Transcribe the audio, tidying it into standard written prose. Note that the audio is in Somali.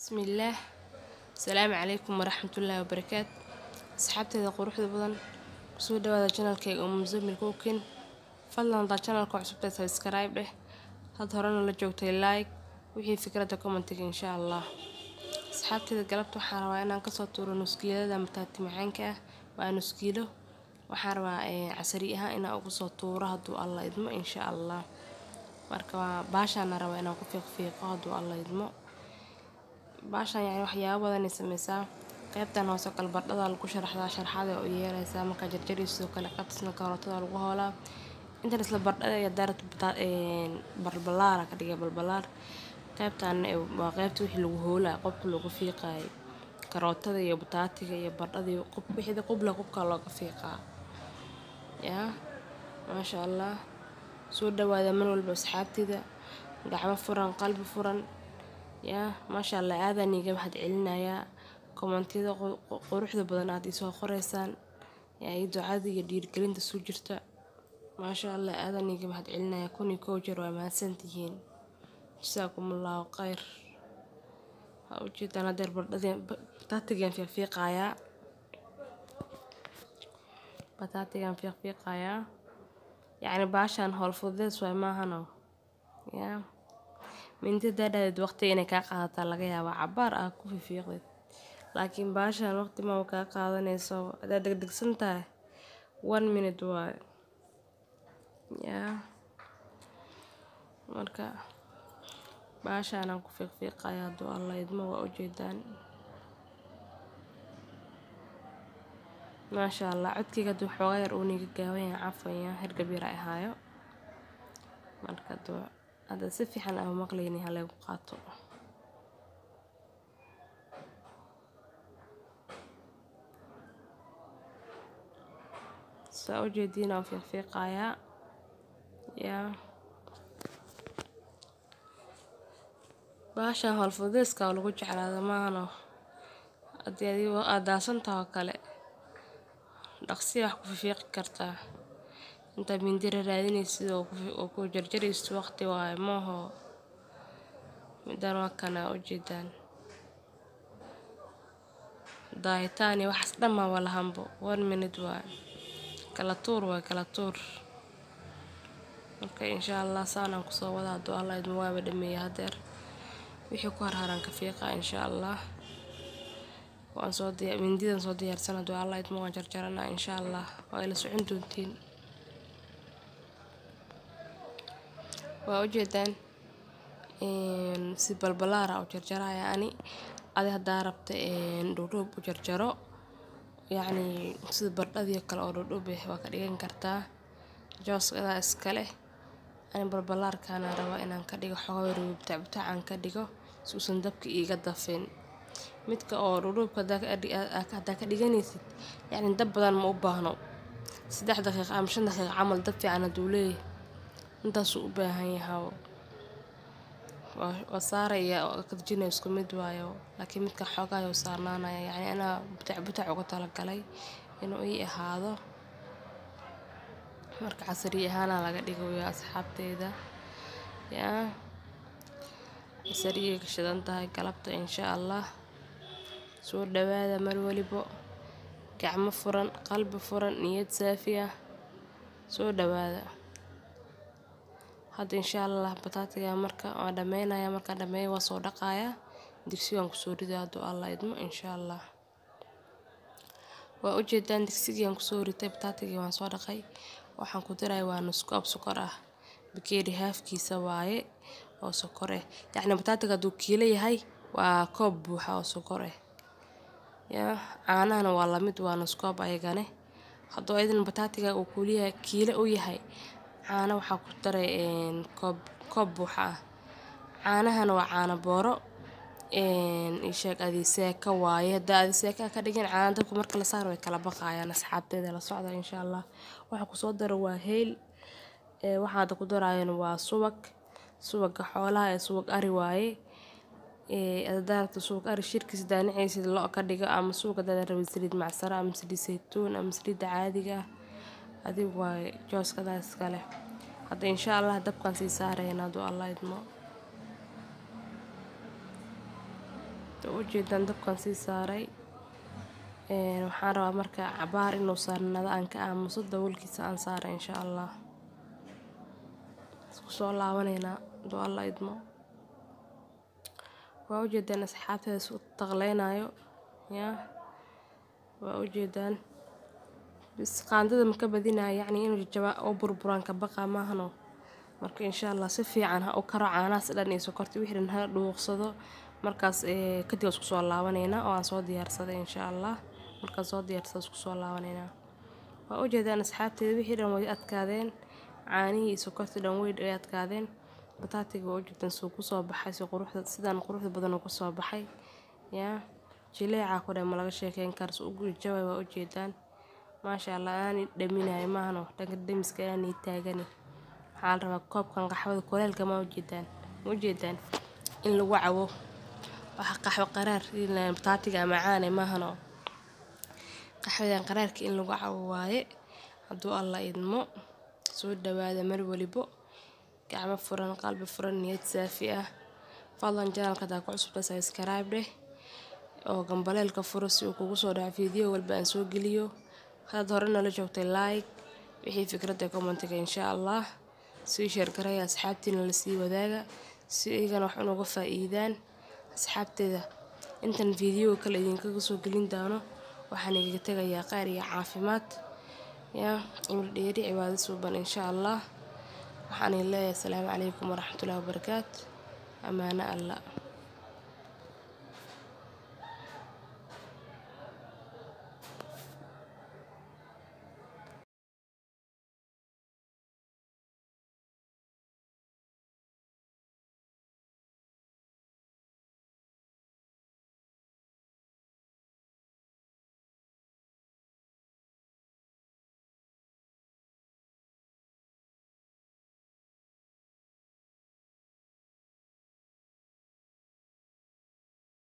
بسم الله. السلام عليكم ورحمة الله وبركاته. أصحابتي إذا قروح بدن سو دوادا channelkayga oo Mzamil Cooking fadlan hadaa channelka cusubtahay subscribe dheh had horena la joogtay like wixii fikrada comment insha Allah. Asxaabtayda galabta waxaan rabaa inaan ka soo tuuro nus kiilada mataati macaanka ah waa nus kiilo waxaan rabaa casari ahaan inaan ugu soo tuuro haduu Allah idmo insha Allah. marka baashaan rabaa inaan ku fiiqo haduu Allah idmo baashaan yani waxyaabo badan ay sameysaa qaybtan hoose kala bardhada lagu sharaxdaa sharaxaad oo yeelaysa marka jarjariso kala qatisna karootada lagu hoolaa inta isla bardhada iyo daarad balbalaar ka dhigay balbalaar qaybtan waa qaybta wixii lagu hoolaa qofka lagu fiiqay karootada iyo bataatiga iyo bardhada iyo wixii qubla qubka looga fiiqaa ya ma sha Allah soo dhawaada mar walba asxaabtida gacmo furan qalbi furan ya ma sha Allah aadaniga waxaad celinaya kommentiyada quruxda badan aad isoo qoreysaan ay ducada iyo dhiirgelinta soo jirta ma sha Allah aadaniga waxaad celinaya kun iyo kow jeer waa mahadsantihiin jazakumullahu khayr ujeedana der bardhada bataatigan fiiqaya يعني baashaan hawl fududeys way maahano ya minta dadad waqti inay ka qaadato laga yaabo cabaar ah ku fiiqday laakiin baashaan waqti ma ka qaadanayso hada degdegsan tahay 1 minute waa ya marka baashaan aan ku fiiqaya haduu Allah idmo waa ujeedaan ما شاء الله عدكيga duu xoogayar uu niga gaawan cafaya hergab yar ay haayo marka duu hada si fiican aan maqleeyni haleegu qaato soo jeedina fiiqaya ya baasha hawl fududeyska lagu jeclaado maahano hadii aad daasantahay kale dhaqsi wax ku fiiqi kartaa inta mindira raadinaysid oo ku jarjaraysid waqti waay maaho midaan waa kana ujeedaan daaytaani wax dhamma wala hambo 1 minute waa kala tuur marka insha Allah saanaan ku soo wada haduu Allah idmo waa dhameeyay hadeer wixii ku harharan ka fiiqa insha Allah waan soo mindidan soo diyaarsan haduu Allah idmo waan jarjarana insha Allah waa ila socon doontiin waa ujeedaan si balbalaar oo jarjaraya ani adi hadaa rabta dhudhub u jarjaro yani sida bardhada kale oo dhudhub waa ka dhigan kartaa jooskada iskale ani balbalaarkana rabaa inaan ka dhigo xoog rubtaan ka dhigo suusan dabka iiga dafin midka oo dhudhubka hada ka dhiganaysid yani dab badan ma u baahno 3 daqiiqo ama 5 daqiiqo camal dab fiican haduu leeyahay intaas u baahan yahay waa saaraya oo ka dajinay isku mid waayo laakiin midka xoogayo saarnaanaya yani ana butac uga tala galay inuu ii ahaado marka casari ahaan laga dhigo asxaabteyda ya casariga shidan tahay galabta insha Allah soo dhawaada mar waliba gacmo furan qalbi furan niyad saafi ah soo dhawaada hada insha Allah bataatiga marka aan dhameynaya marka dhameeyo waa soo dhaqaya digsigan ku soo ridaa haduu Allah idmo insha Allah waa ujeedaan digsigan ku soo ritay bataatiga waan soo dhaqay waxaan ku daray waa nus koob sokor ah bakeeri halfkiisa waaye oo sokor ah yani bataatiga haduu kiilo yahay waa koob buuxa oo sokor ah ya caanaha waa la mid waa nus koob ayagana hadoo idin bataatiga uu kuliya kiilo u yahay caana waxa ku daray koob buuxa caanahana waa caana booro isheeg adiseeka waaye hada adiseeka ka dhigin caana dabka marka la saaro way kala baqayaan asxaabteeda la socda insha Allah waxa ku soo daro waa heel waxa ku darayeen waa subaga xoolaha ee subag ari waaye adaarta subag ari shirkiis daaniciisa loo ka dhigo ama suuqa dad rabay saliid macsara ama saliid saytuun ama saliid caadiga adigu waa jooskadaas kale hada insha Allah dabkan si saarayna haduu Allah idmo ujeedaan dabkan sii saaray waxaan rabaa marka cabaar inuu saarnado aan ka aamuso daboolkiisa aan saaray insha Allah isku soo laabaneynaa doo alla idmo waa ujeedaan asxaabteeda isku taqleynayo yaa waa ujeedaan bis qaandada ma ka badinaya yacni inuu jajaba oo burburaan ka baqa maahano marka insha Allah si fiican ha u karo caanaas dhan iyo sokorta wixii dhan ha dhuuqsado markaas kadib isku soo laabaneynaa oo aan soo diyaarsaday insha Allah marka soo diyaarsado isku soo laabaneynaa waa ujeedaan asxaabteeda wixii dhan way adkaadeen caanihi iyo sokorta dhan way adkaadeen bataatiga waa ujeedaan soo ku soo baxay si quruxda sidaan quruxda badan ugu soo baxay yaa jileeca ku dhan ma laga sheekeyn karo soo ugu jaway waa ujeedaan maasha Allah aan dhaminayo maahano dhanka dhamiska aan taagani waxaan rabaa koobkan qaxwada kuleelka ma ujeedaan in lagu cawo waxa qaxwo qaraar ilaa bataatiga macaan maahano qaxwadan qaraarka in lagu cawo waaye hadduu alla idmo soo dhawaada mar walibo gacmo furan qalbi furan niyad saafi ah fadlan channelka daa ku cusub subscribe dheh oo gambaleelka furo si uu kugu soo dhaco video walba aan soo geliyo hada hore nala joogtay like wixii fikrad ee commentiga insha Allah sii share gareeya asxaabtiina la sii wadaaga si ayagana wax uga faa'iidaan asxaabteeda intan video kale idinka soo gelin doono waxaan iga tagayaa qaar iyo caafimaad yaa cimri dheeri cibaado suuban insha Allah waxaan leeyahay assalaamu calaykum waraxmatullaahi wabarakaatuh amaana Allah